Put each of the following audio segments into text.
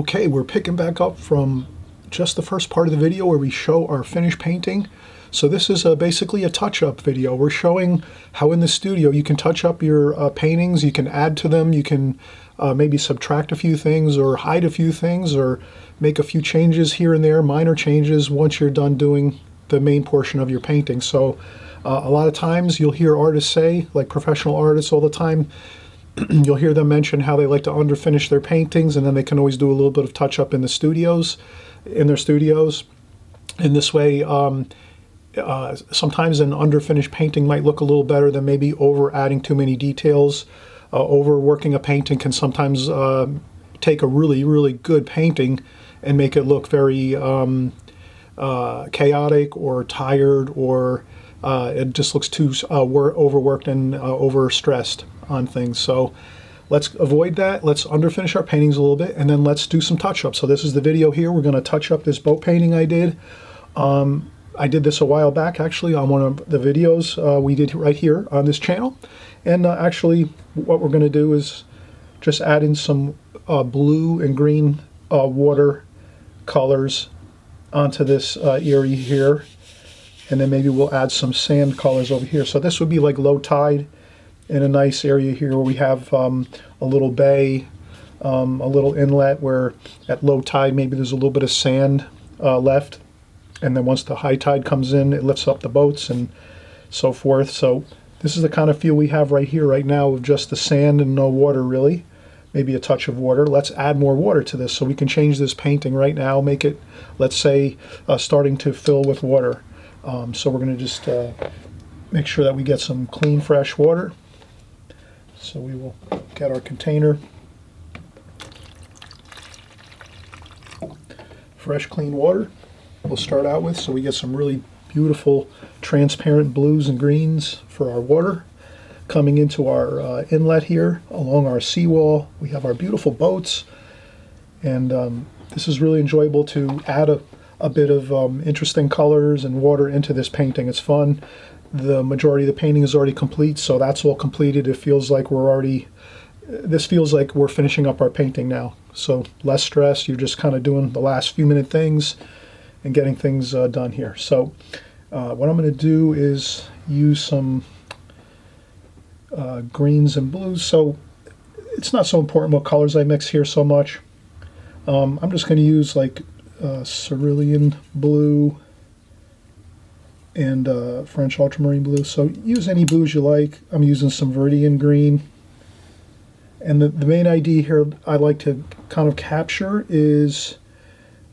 Okay, we're picking back up from just the first part of the video where we show our finished painting. So this is basically a touch-up video. We're showing how in the studio you can touch up your paintings, you can add to them, you can maybe subtract a few things or hide a few things or make a few changes here and there, minor changes, once you're done doing the main portion of your painting. So a lot of times you'll hear artists say, like professional artists all the time, you'll hear them mention how they like to underfinish their paintings, and then they can always do a little bit of touch-up in the studios, in their studios. In this way, sometimes an underfinished painting might look a little better than maybe over adding too many details. Overworking a painting can sometimes take a really, really good painting and make it look very chaotic or tired, or it just looks too overworked and overstressed on things. So let's avoid that. Let's underfinish our paintings a little bit, and then let's do some touch-up. So this is the video here. We're going to touch up this boat painting I did. I did this a while back, actually, on one of the videos we did right here on this channel. And actually, what we're going to do is just add in some blue and green water colors onto this area here. And then maybe we'll add some sand colors over here. So this would be like low tide in a nice area here where we have a little bay, a little inlet where at low tide maybe there's a little bit of sand left. And then once the high tide comes in, it lifts up the boats and so forth. So this is the kind of feel we have right here, right now, with just the sand and no water really. Maybe a touch of water. Let's add more water to this so we can change this painting right now, make it, let's say, starting to fill with water. So we're going to just make sure that we get some clean, fresh water. So we will get our container. Fresh, clean water we'll start out with, so we get some really beautiful transparent blues and greens for our water. Coming into our inlet here along our seawall, we have our beautiful boats, and this is really enjoyable to add a bit of interesting colors and water into this painting. It's fun. The majority of the painting is already complete, so that's all completed. It feels like this feels like we're finishing up our painting now. So less stress, you're just kind of doing the last few minute things and getting things done here. So what I'm going to do is use some greens and blues. So it's not so important what colors I mix here so much. I'm just going to use like cerulean blue and French ultramarine blue. So use any blues you like. I'm using some Viridian green. And the main idea here I like to kind of capture is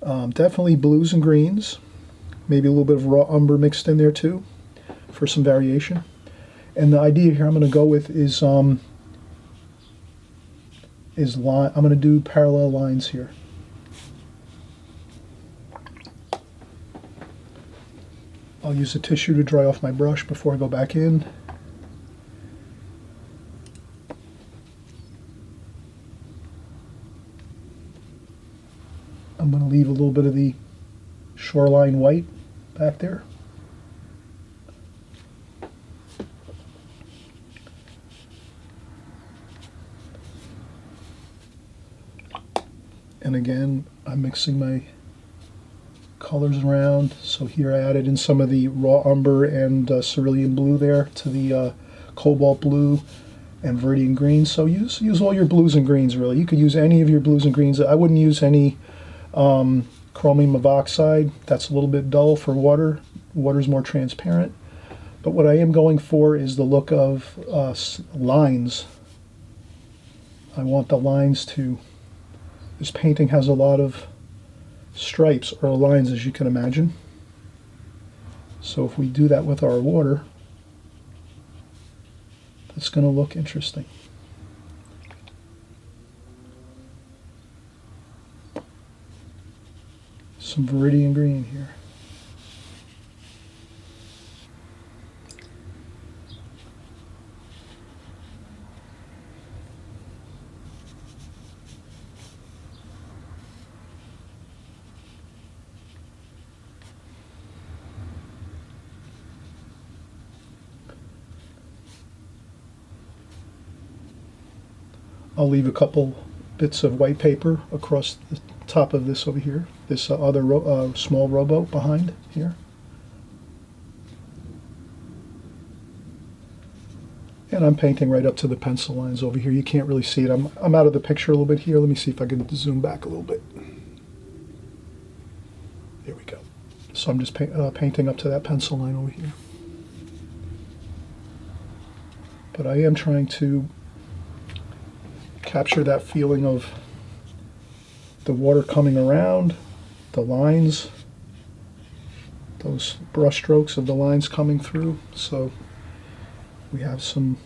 definitely blues and greens. Maybe a little bit of raw umber mixed in there too for some variation. And the idea here I'm going to go with is I'm going to do parallel lines here. I'll use a tissue to dry off my brush before I go back in. I'm going to leave a little bit of the shoreline white back there. And again, I'm mixing my colors around. So here I added in some of the raw umber and cerulean blue there to the cobalt blue and Viridian green. So use all your blues and greens really. You could use any of your blues and greens. I wouldn't use any chromium of oxide. That's a little bit dull for water. Water's more transparent. But what I am going for is the look of lines. I want the lines to... This painting has a lot of stripes or lines, as you can imagine. So if we do that with our water, that's going to look interesting. Some Viridian green here. I'll leave a couple bits of white paper across top of this over here, this other small rowboat behind here. And I'm painting right up to the pencil lines over here. You can't really see it. I'm out of the picture a little bit here. Let me see if I can zoom back a little bit. There we go. So I'm just painting up to that pencil line over here. But I am trying to capture that feeling of the water coming around, the lines, those brush strokes of the lines coming through. So we have some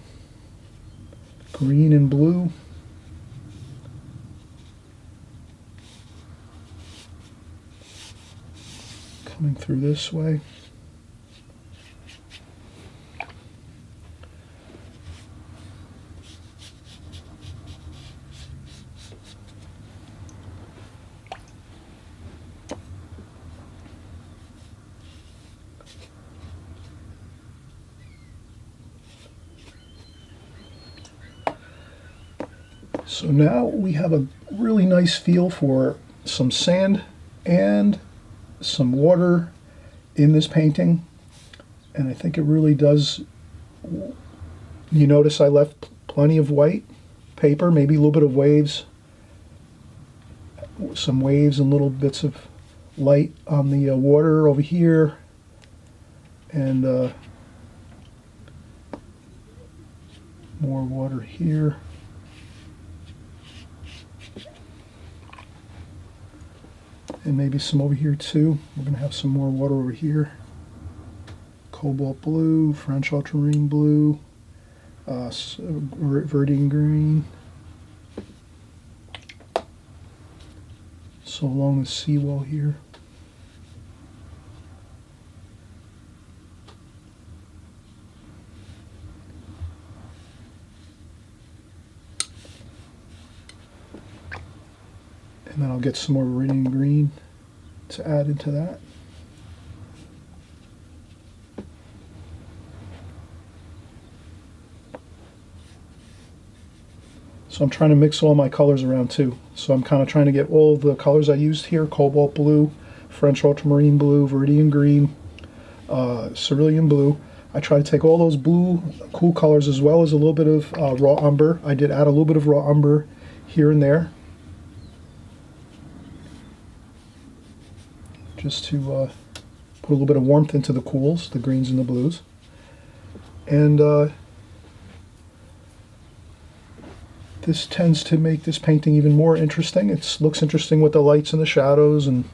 green and blue. Coming through this way. So now we have a really nice feel for some sand and some water in this painting, and I think it really does. You notice I left plenty of white paper, maybe a little bit of waves, some waves and little bits of light on the water over here, and more water here. And maybe some over here too. We're going to have some more water over here. Cobalt blue, French ultramarine blue, verdine green. So along the seawall here. And then I'll get some more verdine green to add into that. So I'm trying to mix all my colors around too. So I'm kind of trying to get all of the colors I used here: cobalt blue, French ultramarine blue, verdine green, cerulean blue. I try to take all those blue, cool colors, as well as a little bit of raw umber. I did add a little bit of raw umber here and there, just to put a little bit of warmth into the cools, the greens and the blues. And this tends to make this painting even more interesting. It looks interesting with the lights and the shadows, and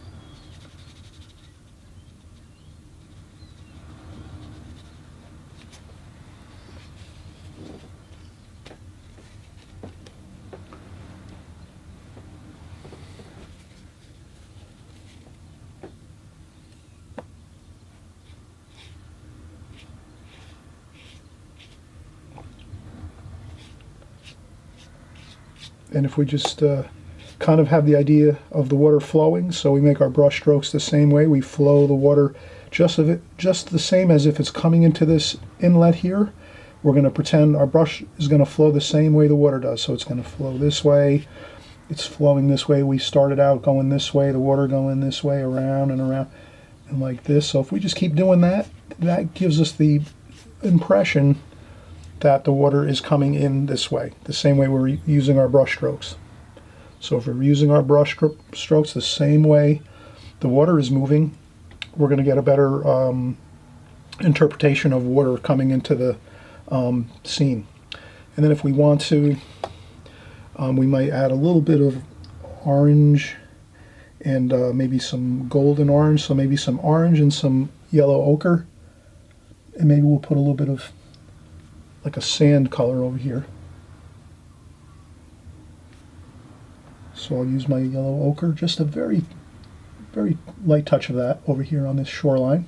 if we just kind of have the idea of the water flowing, so we make our brush strokes the same way. We flow the water just the same as if it's coming into this inlet here. We're going to pretend our brush is going to flow the same way the water does. So it's going to flow this way. It's flowing this way. We started out going this way, the water going this way, around and around, and like this. So if we just keep doing that, that gives us the impression that the water is coming in this way, the same way we're using our brush strokes. So if we're using our brush strokes the same way the water is moving, we're going to get a better interpretation of water coming into the scene. And then if we want to, we might add a little bit of orange and maybe some golden orange, so maybe some orange and some yellow ochre, and maybe we'll put a little bit of like a sand color over here. So I'll use my yellow ochre, just a very, very light touch of that over here on this shoreline.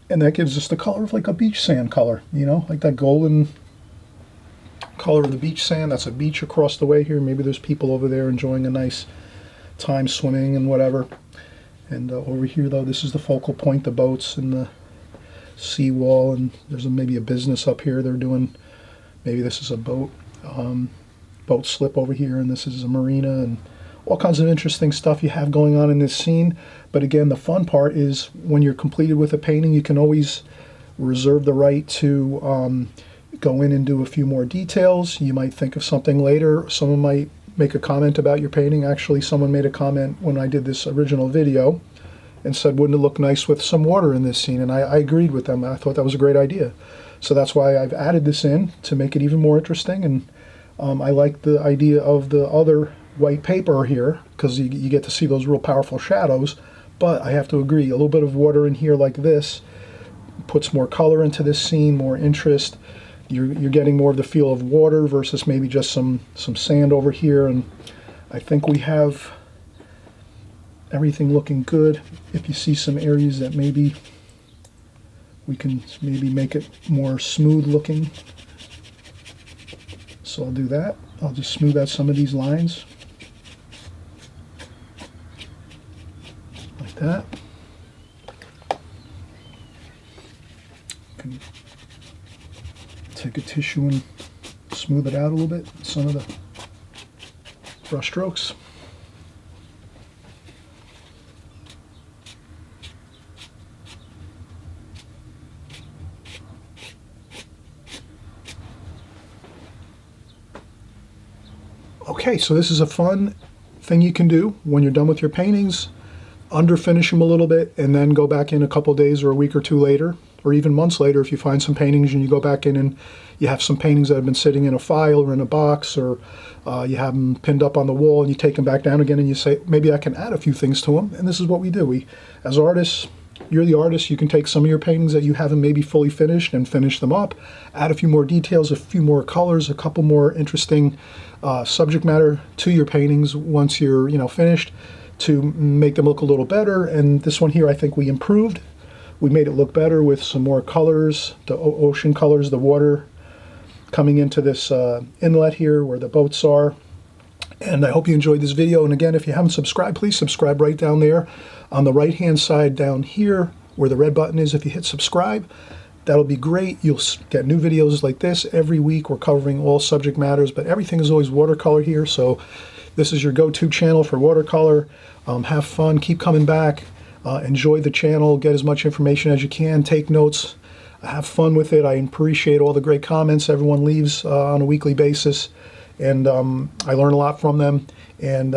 And that gives us the color of like a beach sand color, you know, like that golden color of the beach sand. That's a beach across the way here. Maybe there's people over there enjoying a nice time swimming and whatever. And over here, though, this is the focal point, the boats and the seawall, and there's maybe a business up here they're doing. Maybe this is a boat. boat slip over here, and this is a marina, and all kinds of interesting stuff you have going on in this scene. But again, the fun part is when you're completed with a painting, you can always reserve the right to go in and do a few more details. You might think of something later. Someone might make a comment about your painting. Actually, someone made a comment when I did this original video and said, wouldn't it look nice with some water in this scene? And I agreed with them. I thought that was a great idea. So that's why I've added this in to make it even more interesting. And I like the idea of the other white paper here because you get to see those real powerful shadows. But I have to agree, a little bit of water in here like this puts more color into this scene, more interest. You're getting more of the feel of water versus maybe just some sand over here. And I think we have everything looking good. If you see some areas that maybe we can maybe make it more smooth looking, so I'll do that. I'll just smooth out some of these lines like that. Can take a tissue and smooth it out a little bit, some of the brush strokes. Okay, so this is a fun thing you can do when you're done with your paintings. Underfinish them a little bit and then go back in a couple days or a week or two later, or even months later if you find some paintings and you go back in and you have some paintings that have been sitting in a file or in a box, or you have them pinned up on the wall and you take them back down again and you say, maybe I can add a few things to them. And this is what we do. We, as artists, you're the artist, you can take some of your paintings that you haven't maybe fully finished and finish them up, add a few more details, a few more colors, a couple more interesting subject matter to your paintings once you're finished, to make them look a little better. And this one here, I think we improved. We made it look better with some more colors, the ocean colors, the water coming into this inlet here where the boats are. And I hope you enjoyed this video. And again, if you haven't subscribed, please subscribe right down there. On the right-hand side down here where the red button is, if you hit subscribe, that'll be great. You'll get new videos like this every week. We're covering all subject matters, but everything is always watercolor here. So this is your go-to channel for watercolor. Have fun, keep coming back, enjoy the channel, get as much information as you can, take notes, have fun with it. I appreciate all the great comments everyone leaves on a weekly basis, and I learn a lot from them. And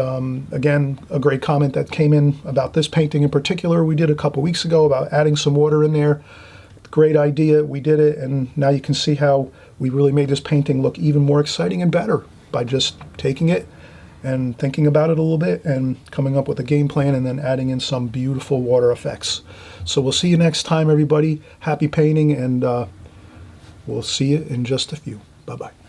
again, a great comment that came in about this painting in particular we did a couple weeks ago about adding some water in there. Great idea, we did it, and now you can see how we really made this painting look even more exciting and better by just taking it and thinking about it a little bit and coming up with a game plan and then adding in some beautiful water effects. So we'll see you next time, everybody. Happy painting, and we'll see you in just a few. Bye-bye.